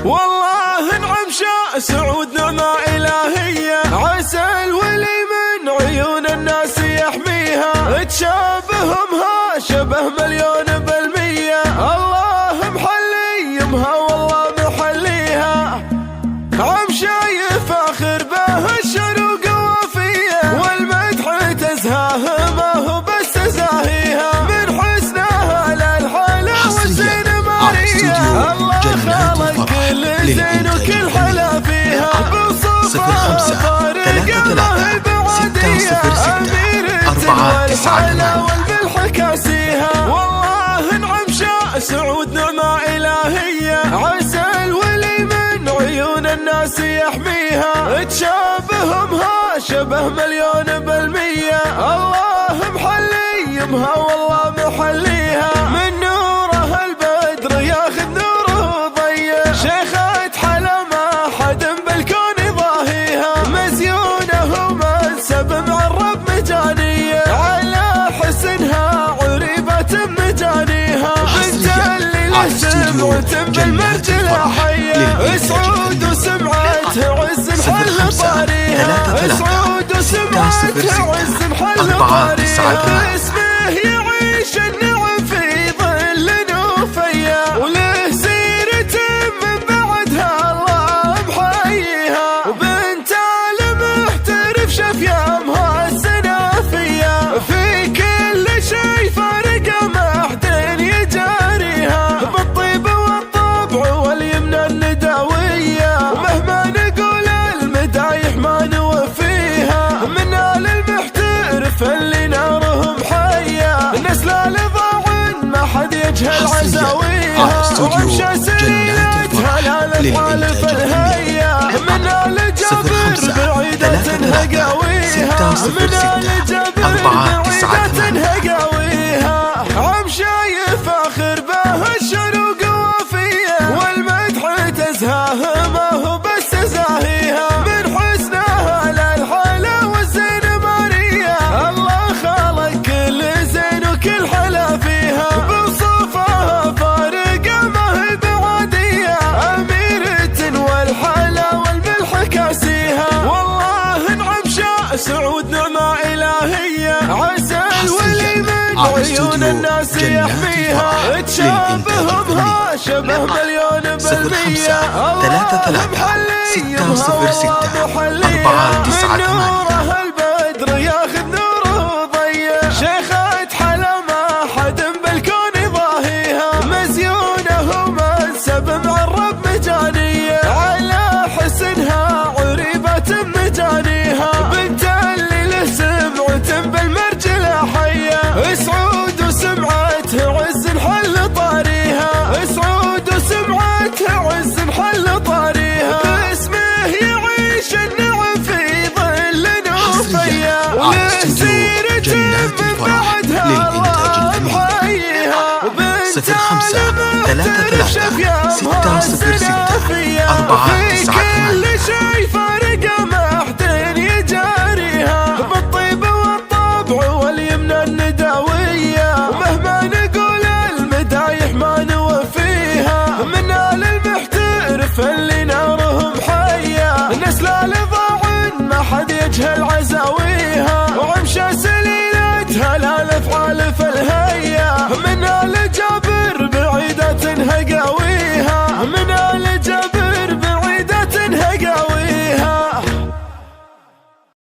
والله انعم سعود نعمة إلهية، عسل ولي من عيون الناس يحميها، تشابهمها شبه مليون بالمية، الله محلي يمها والله محليها، عم شايف فاخر به الشروق وفيه، والمدح تزهاه ما هو بس زاهيها، من حسنها للحلا والزين ماريا، الله خلق كل زين وكل حلا فيها، بوصفها فارقة ما هي بعادية، أميرة والحلا والملح كاسيها، والله انعم سعود نعمة إلهية، عسل ولي من عيون الناس يحميها، تشابهمها شبه مليون بالمية، الله محلي يمها والله محليها، من نوره البدر ياخذ نوره ضيع، شيخة حلا ما حد بالكون ضاهيها، مزيونه ومنسب مع الرب مجانية، على حسنها عريبة مجانيها، بنت اللي له سمعة بالمرجلة حية، سعود وسمعته عز محل طاريها، سعود وسمعته عز محل طاريها، اسمه يعيش النعم في ظل نوفيا، وله سيرة من بعدها الله محييها، وبنت المحترف شفيامها السنافية، في كل شي فارقة ما حد يجاريها، بالطيب والطبع واليمن النداوية، ومهما نقول المدايح ما نوفيها، من آل المحترف اللي نارهم حية، نسلة لضاع ما حد يجهل عزاويها، ومشى سريتها لا للحالف الهية، من آل جابر بعيدة هقاويها، من آل جابر بعيدة هقاويها، عم شايف آخر به الشروق وفيه، والمدح تزهاه ما هو بس زاهيها، من حسنها للحلا والزين ماريا، الله خلق كل زين وكل حلا فيها، بوصفها فارقة ما هي بعادية، أميرة والحلا والملح كاسيها، والله انعم سعود نعمة إلهية، عسل ولي من عيون الناس يحميها، تشابهمها شبه مليون بالمية، الله محلي يمها والله محليها، من نوره البدر ياخذ نوره ضيع، شيخة حلا ما حد بالكون ضاهيها، مزيونه ومنسب مع الرب مجانية، على حسنها عريبة مجانيها، بنت اللي له سمعة بالمرجلة حية، سعود وسمعته عز محل طاريها، سعود وسمعته عز محل طاريها، اسمه يعيش النعم في ظل نوفيا، وله سيرة من بعدها الله محييها، وبنت المحترف شفيامها السنافية، في كل شي فارقة ما حد يجاريها، بالطيب والطبع واليمن النداوية، ومهما نقول المدايح ما نوفيها، من آل المحترف اللي نارهم حية، نسلة لضاع ما حد يجهل عزاويها.